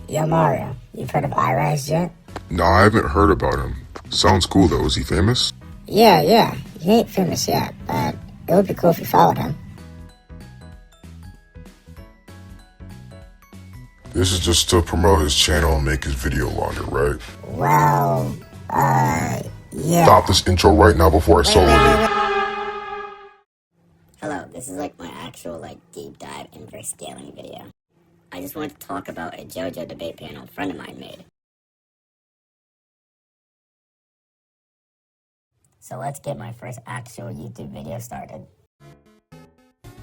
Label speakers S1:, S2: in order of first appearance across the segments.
S1: Yo, Mario, you've heard of iRise yet?
S2: No, I haven't heard about him. Sounds cool though. Is he famous?
S1: Yeah. He ain't famous yet, but it would be cool if you followed him.
S2: This is just to promote his channel and make his video longer, right?
S1: Well, yeah.
S2: Stop this intro right now before I solo it.
S1: Hello, this is like my actual deep dive inverse scaling video. I just wanted to talk about a JoJo debate panel a friend of mine made. So let's get my first actual YouTube video started.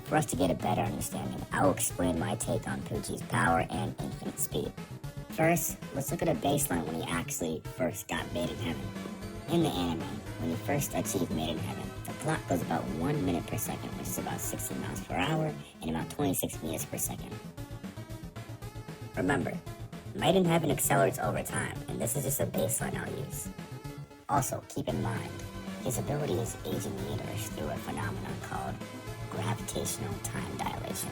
S1: For us to get a better understanding, I will explain my take on Pucci's power and infinite speed. First, let's look at a baseline when he actually first got made in heaven. In the anime, when he first achieved made in heaven, the clock goes about 1 minute per second, which is about 60 miles per hour and about 26 meters per second. Remember, made in heaven accelerates over time, and this is just a baseline I'll use. Also, keep in mind, his ability is aging the universe through a phenomenon called gravitational time dilation.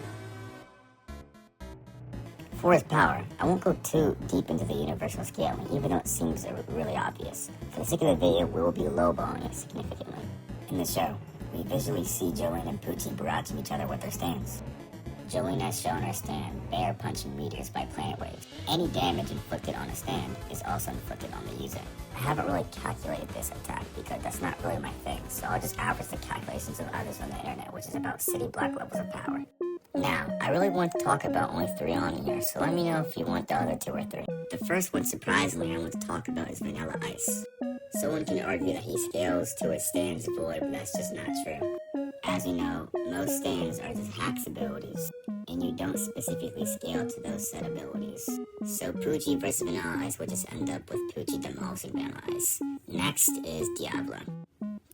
S1: For his power, I won't go too deep into the universal scaling, even though it seems really obvious. For the sake of the video, we will be lowballing it significantly. In the show, we visually see Jolene and Pucci barraging each other with their stands. Jolene has shown her stand bear punching meteors by planet waves. Any damage inflicted on a stand is also inflicted on the user. I haven't really calculated this attack because that's not really my thing, so I'll just average the calculations of others on the internet, which is about city block levels of power. Now, I really want to talk about only 3 on here, so let me know if you want the other 2 or 3. The first one, surprisingly, I want to talk about is Vanilla Ice. Someone can argue that he scales to his stand's void, but that's just not true. As you know, most stands are just hacks abilities, and you don't specifically scale to those set abilities. So Pucci versus Vanilla Ice would just end up with Pucci demolishing Vanilla Ice. Next is Diablo.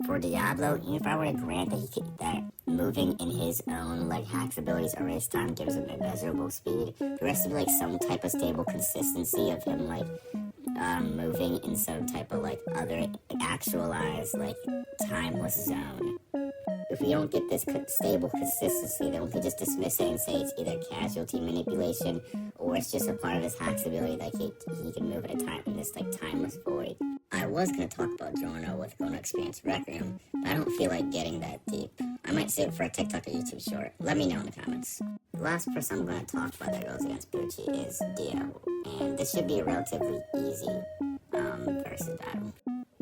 S1: For Diablo, even if I were to grant that moving in his own hacks abilities erase time gives him immeasurable speed, the rest would be some type of stable consistency of him moving in some type of other actualized timeless zone. If we don't get this stable consistency, then we could just dismiss it and say it's either casualty manipulation or it's just a part of his hacks ability that he can move at a time in this timeless void. I was going to talk about Giorno with Going to Experience Requiem, but I don't feel like getting that deep. I might save it for a TikTok or YouTube short. Let me know in the comments. The last person I'm going to talk about that goes against Pucci is Dio, and this should be a relatively easy versus battle.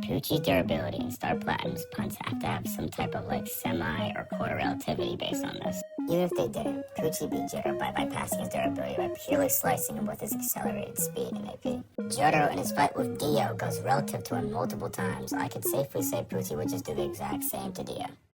S1: Pucci's durability and Star Platinum's punts have to have some type of semi or quarter relativity based on this. Even if they didn't, Pucci beat Jotaro by bypassing his durability by purely slicing him with his accelerated speed and AP. Jotaro in his fight with Dio goes relative to him multiple times. I could safely say Pucci would just do the exact same to Dio.